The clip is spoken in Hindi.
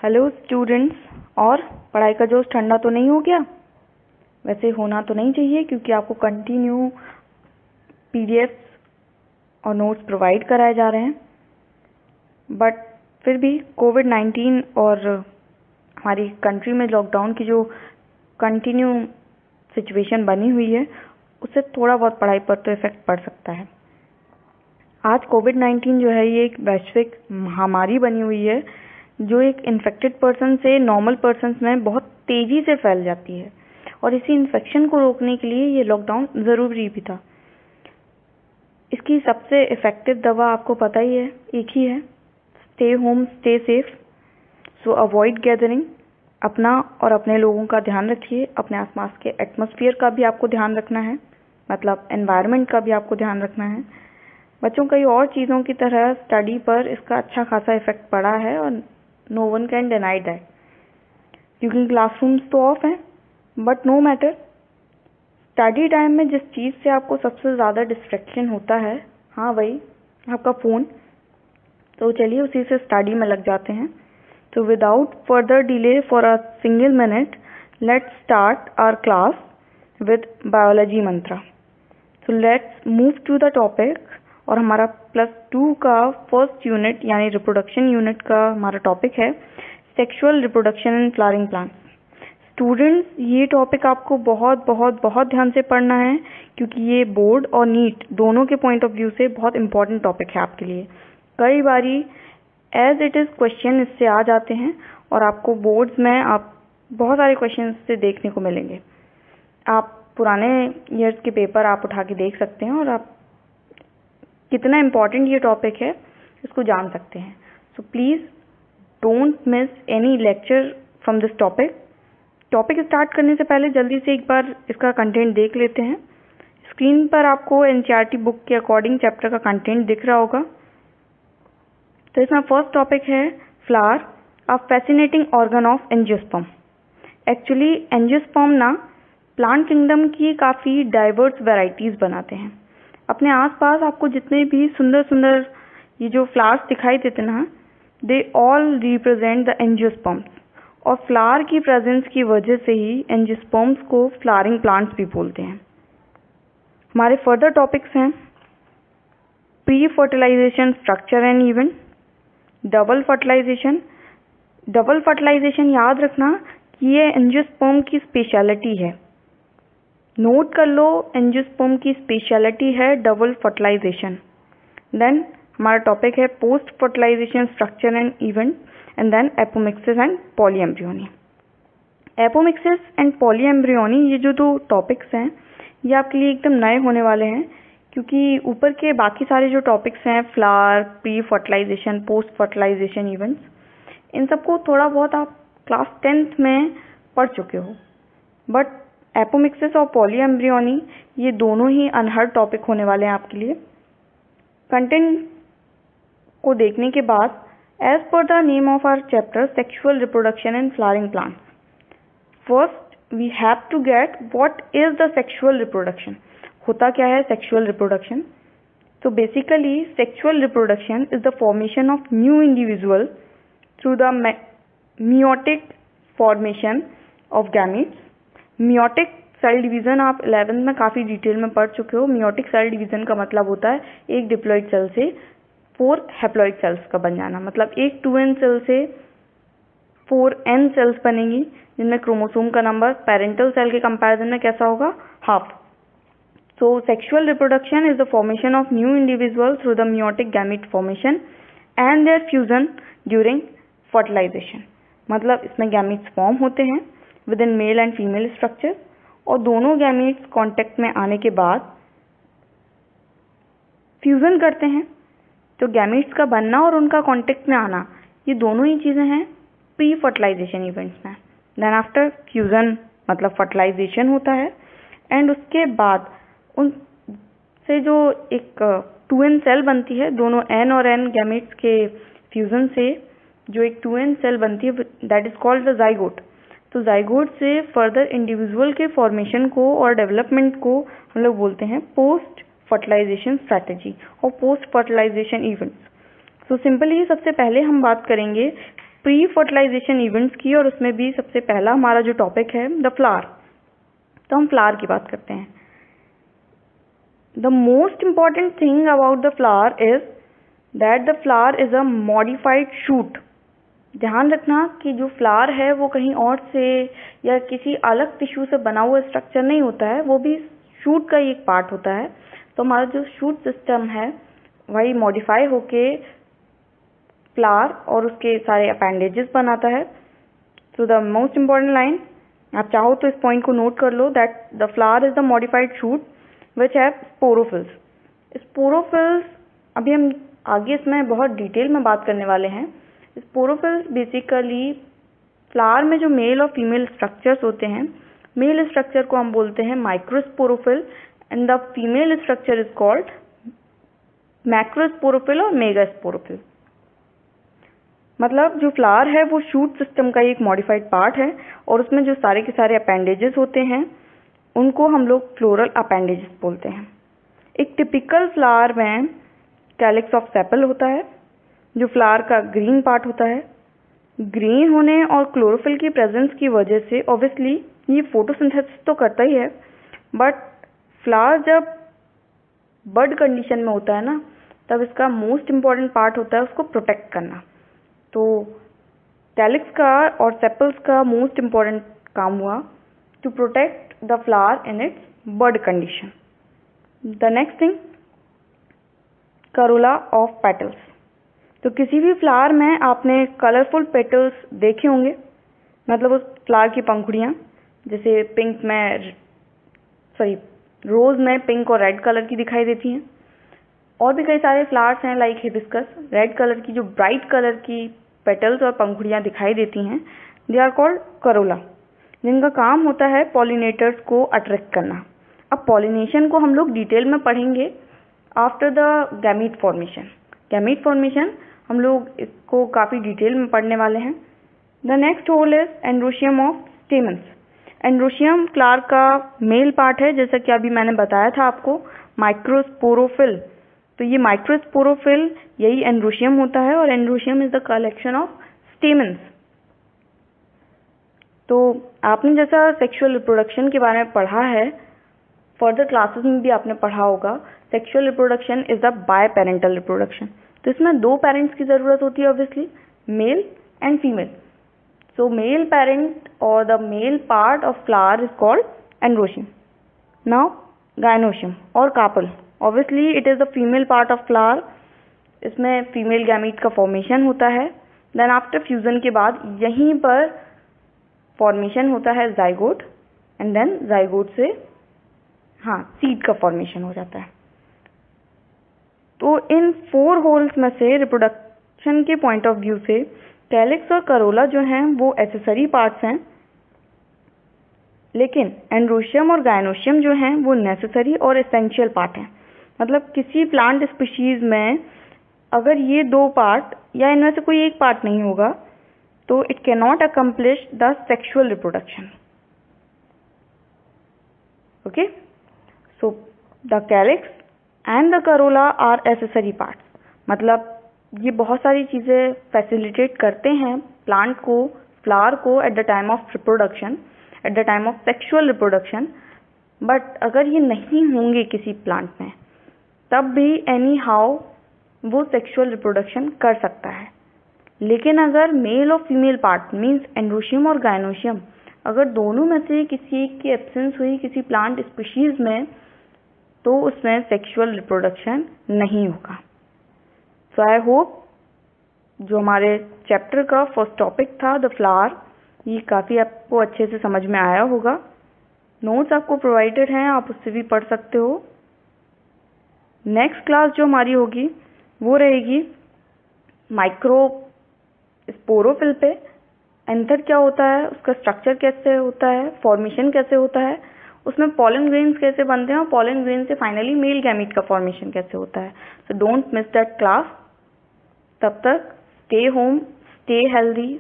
Hello students. और पढ़ाई का जोश ठंडा तो नहीं हो गया? वैसे होना तो नहीं चाहिए क्योंकि आपको कंटिन्यू पीडीएफ्स और नोट्स प्रोवाइड कराए जा रहे हैं, बट फिर भी कोविड-19 और हमारी कंट्री में लॉकडाउन की जो कंटिन्यू सिचुएशन बनी हुई है उससे थोड़ा बहुत पढ़ाई पर तो इफेक्ट पड़ सकता है। आज कोविड-19 जो है ये एक वैश्विक महामारी बनी हुई है जो एक इन्फेक्टेड पर्सन से नॉर्मल पर्सन में बहुत तेजी से फैल जाती है, और इसी इन्फेक्शन को रोकने के लिए ये लॉकडाउन ज़रूरी भी था। इसकी सबसे इफ़ेक्टिव दवा आपको पता ही है, एक ही है, स्टे होम स्टे सेफ। सो अवॉइड गैदरिंग। अपना और अपने लोगों का ध्यान रखिए। अपने आसपास के एटमॉस्फेयर का भी आपको ध्यान रखना है, मतलब एनवायरनमेंट का भी आपको ध्यान रखना है। बच्चों कई और चीज़ों की तरह स्टडी पर इसका अच्छा खासा इफेक्ट पड़ा है और no one can deny that, क्योंकि क्लासरूम्स तो ऑफ हैं, but no matter. Study time में जिस चीज़ से आपको सबसे ज़्यादा डिस्ट्रैक्शन होता है, हाँ वही आपका फ़ोन। तो चलिए उसी से स्टडी में लग जाते हैं। तो without further delay for a single minute, let's start our class with biology Mantra. तो let's move to the topic. और हमारा +2 का फर्स्ट यूनिट यानी रिप्रोडक्शन यूनिट का हमारा टॉपिक है sexual reproduction in flowering plants. Students, ये टॉपिक आपको बहुत बहुत बहुत ध्यान से पढ़ना है क्योंकि ये बोर्ड और नीट दोनों के पॉइंट ऑफ व्यू से बहुत इंपॉर्टेंट टॉपिक है आपके लिए। कई बारी एज इट इज़ क्वेश्चन इससे आ जाते हैं और आपको बोर्ड्स में आप बहुत सारे क्वेश्चन से देखने को मिलेंगे। आप पुराने ईयर्स के पेपर आप उठा के देख सकते हैं और आप कितना इम्पॉर्टेंट ये टॉपिक है इसको जान सकते हैं। So please don't miss any lecture from this topic. Topic start करने से पहले जल्दी से एक बार इसका कंटेंट देख लेते हैं। स्क्रीन पर आपको एनसीईआरटी बुक के अकॉर्डिंग चैप्टर का कंटेंट दिख रहा होगा। तो इसमें फर्स्ट टॉपिक है flower, a fascinating organ of angiosperm. Actually angiosperm ना प्लांट किंगडम की काफ़ी डाइवर्स वैरायटीज़ बनाते हैं। अपने आसपास आपको जितने भी सुंदर सुंदर ये जो फ्लावर्स दिखाई देते ना, they all represent the angiosperms, और फ्लावर की प्रेजेंस की वजह से ही एंजियोस्पर्म्स को फ्लावरिंग प्लांट्स भी बोलते हैं। हमारे फर्दर टॉपिक्स हैं pre fertilisation structure and event, double fertilisation. Double fertilisation याद रखना कि ये एंजियोस्पर्म की स्पेशलिटी है। नोट कर लो, एंजियोस्पर्म की स्पेशलिटी है डबल फर्टिलाइजेशन। देन हमारा टॉपिक है post fertilisation structure and event, and then apomixis and polyembryony. Apomixis and polyembryony ये जो दो टॉपिक्स हैं ये आपके लिए एकदम नए होने वाले हैं, क्योंकि ऊपर के बाकी सारे जो टॉपिक्स हैं flower, pre fertilization, post fertilisation events, इन सबको थोड़ा बहुत आप क्लास 10th में पढ़ चुके हो, बट एपोमिक्सिस और पॉलीएम्ब्रियोनी ये दोनों ही अनहर्ड टॉपिक होने वाले हैं आपके लिए। कंटेंट को देखने के बाद, as per the name of our chapter sexual reproduction in flowering plants, first we have to get what is the sexual reproduction. होता क्या है सेक्सुअल रिप्रोडक्शन? तो basically sexual reproduction is the formation of new individual through the meiotic formation of gametes. Meiotic cell division आप 11th में काफ़ी डिटेल में पढ़ चुके हो। मियोटिक सेल डिवीजन का मतलब होता है एक डिप्लॉइड सेल से 4 हैप्लॉइड सेल्स का बन जाना, मतलब एक 2n सेल से 4n सेल्स बनेंगी, जिनमें क्रोमोसोम का नंबर पेरेंटल सेल के कंपैरिजन में कैसा होगा, half. So sexual reproduction is the formation of new individual through the meiotic gamete formation and their fusion during fertilisation. मतलब इसमें गैमीट्स फॉर्म होते हैं with in male and female structure, और दोनों गैमीट्स कांटेक्ट में आने के बाद फ्यूजन करते हैं। तो गैमीट्स का बनना और उनका कांटेक्ट में आना, ये दोनों ही चीज़ें हैं प्री फर्टिलाइजेशन इवेंट्स में। देन आफ्टर फ्यूजन मतलब फर्टिलाइजेशन होता है, एंड उसके बाद उन से जो एक 2n सेल बनती है, दोनों n और n गैमीट्स के फ्यूजन से जो एक 2n सेल बनती है, that is called the zygote. तो जाइगोट से फर्दर इंडिविजुअल के फॉर्मेशन को और डेवलपमेंट को हम लोग बोलते हैं पोस्ट फर्टिलाइजेशन स्ट्रैटेजी और post fertilisation events. So simply सबसे पहले हम बात करेंगे प्री फर्टिलाइजेशन इवेंट्स की, और उसमें भी सबसे पहला हमारा जो टॉपिक है द फ्लावर। तो हम फ्लावर की बात करते हैं। The most important thing about the flower is that the flower is a modified shoot. ध्यान रखना कि जो फ्लावर है वो कहीं और से या किसी अलग टिश्यू से बना हुआ स्ट्रक्चर नहीं होता है, वो भी शूट का ही एक पार्ट होता है। तो हमारा जो शूट सिस्टम है वही मॉडिफाई होके फ्लावर और उसके सारे अपेंडेजेस बनाता है। So the most important line, आप चाहो तो इस पॉइंट को नोट कर लो, that the flower is the modified shoot which have sporophylls. Sporophylls अभी हम आगे इसमें बहुत डिटेल में बात करने वाले हैं। स्पोरोफिल्स बेसिकली फ्लावर में जो मेल और फीमेल स्ट्रक्चर्स होते हैं, मेल स्ट्रक्चर को हम बोलते हैं microsporophyll and the female structure is called macrosporophyll और मेगास्पोरोफिल। मतलब जो फ्लावर है वो शूट सिस्टम का एक मॉडिफाइड पार्ट है, और उसमें जो सारे के सारे अपेंडेजेस होते हैं उनको हम लोग फ्लोरल अपेंडेजेस बोलते हैं। एक टिपिकल फ्लावर में कैलिक्स ऑफ सेपल होता है, जो फ्लावर का ग्रीन पार्ट होता है। ग्रीन होने और क्लोरोफिल की प्रेजेंस की वजह से ऑब्वियसली ये फोटोसिंथेसिस तो करता ही है, बट फ्लावर जब बड कंडीशन में होता है ना, तब इसका मोस्ट इम्पॉर्टेंट पार्ट होता है उसको प्रोटेक्ट करना। तो कैलिक्स का और सेपल्स का मोस्ट इम्पॉर्टेंट काम हुआ to protect the flower in its bud condition. The next thing, corolla of petals. तो किसी भी फ्लावर में आपने कलरफुल पेटल्स देखे होंगे, मतलब उस फ्लावर की पंखुड़ियाँ, जैसे पिंक में रोज में पिंक और रेड कलर की दिखाई देती हैं। और भी कई सारे फ्लावर्स हैं लाइक हिबिस्कस, रेड कलर की जो ब्राइट कलर की पेटल्स और पंखुड़ियाँ दिखाई देती हैं, दे आर कॉल्ड करोला, जिनका काम होता है पॉलिनेटर्स को अट्रैक्ट करना। अब पॉलिनेशन को हम लोग डिटेल में पढ़ेंगे after the gamete formation. Gamete formation हम लोग इसको काफ़ी डिटेल में पढ़ने वाले हैं। The next whorl is androecium of stamens. Androecium flower का मेल पार्ट है, जैसा कि अभी मैंने बताया था आपको, माइक्रोस्पोरोफिल। तो ये माइक्रोस्पोरोफिल यही एंड्रोशियम होता है, और androecium is the collection of stamens. तो आपने जैसा सेक्सुअल रिप्रोडक्शन के बारे में पढ़ा है, फर्दर क्लासेस में भी आपने पढ़ा होगा, sexual reproduction is the biparental reproduction. तो इसमें दो पेरेंट्स की जरूरत होती है obviously, male and female. So male parent or the male part of flower is called androecium. Now gynoecium or carpel. Obviously it is the female part of flower. इसमें फीमेल गैमीट का फॉर्मेशन होता है। देन आफ्टर फ्यूजन के बाद यहीं पर फॉर्मेशन होता है जाइगोट, एंड देन जाइगोट से सीड का फॉर्मेशन हो जाता है। तो इन 4 होल्स में से रिप्रोडक्शन के पॉइंट ऑफ व्यू से कैलिक्स और करोला जो हैं वो एसेसरी पार्ट्स हैं, लेकिन एंड्रोशियम और गायनोशियम जो हैं वो नेसेसरी और एसेंशियल पार्ट हैं। मतलब किसी प्लांट स्पीशीज में अगर ये 2 पार्ट या इनमें से कोई एक पार्ट नहीं होगा तो it can not accomplish the sexual reproduction. Okay, so the calyx and the corolla are accessory parts. मतलब ये बहुत सारी चीज़ें फैसिलिटेट करते हैं प्लांट को, फ्लावर को at the time of reproduction, at the time of sexual reproduction. But अगर ये नहीं होंगे किसी प्लांट में, तब भी एनी हाउ वो सेक्सुअल रिप्रोडक्शन कर सकता है। लेकिन अगर मेल और फीमेल पार्ट मीन्स एंड्रोशियम और गायनोशियम, अगर दोनों में से किसी एक की एब्सेंस हुई किसी प्लांट स्पीशीज में, तो उसमें सेक्सुअल रिप्रोडक्शन नहीं होगा। सो आई होप जो हमारे चैप्टर का फर्स्ट टॉपिक था द फ्लावर, ये काफ़ी आपको अच्छे से समझ में आया होगा। नोट्स आपको प्रोवाइडेड हैं, आप उससे भी पढ़ सकते हो। नेक्स्ट क्लास जो हमारी होगी वो रहेगी माइक्रो स्पोरोफिल पे। एंथर क्या होता है, उसका स्ट्रक्चर कैसे होता है, फॉर्मेशन कैसे होता है, उसमें पॉलन ग्रेन्स कैसे बनते हैं, और पॉलन ग्रेन से फाइनली मेल गैमीट का फॉर्मेशन कैसे होता है। So don't miss that class. तब तक स्टे होम, स्टे हेल्दी,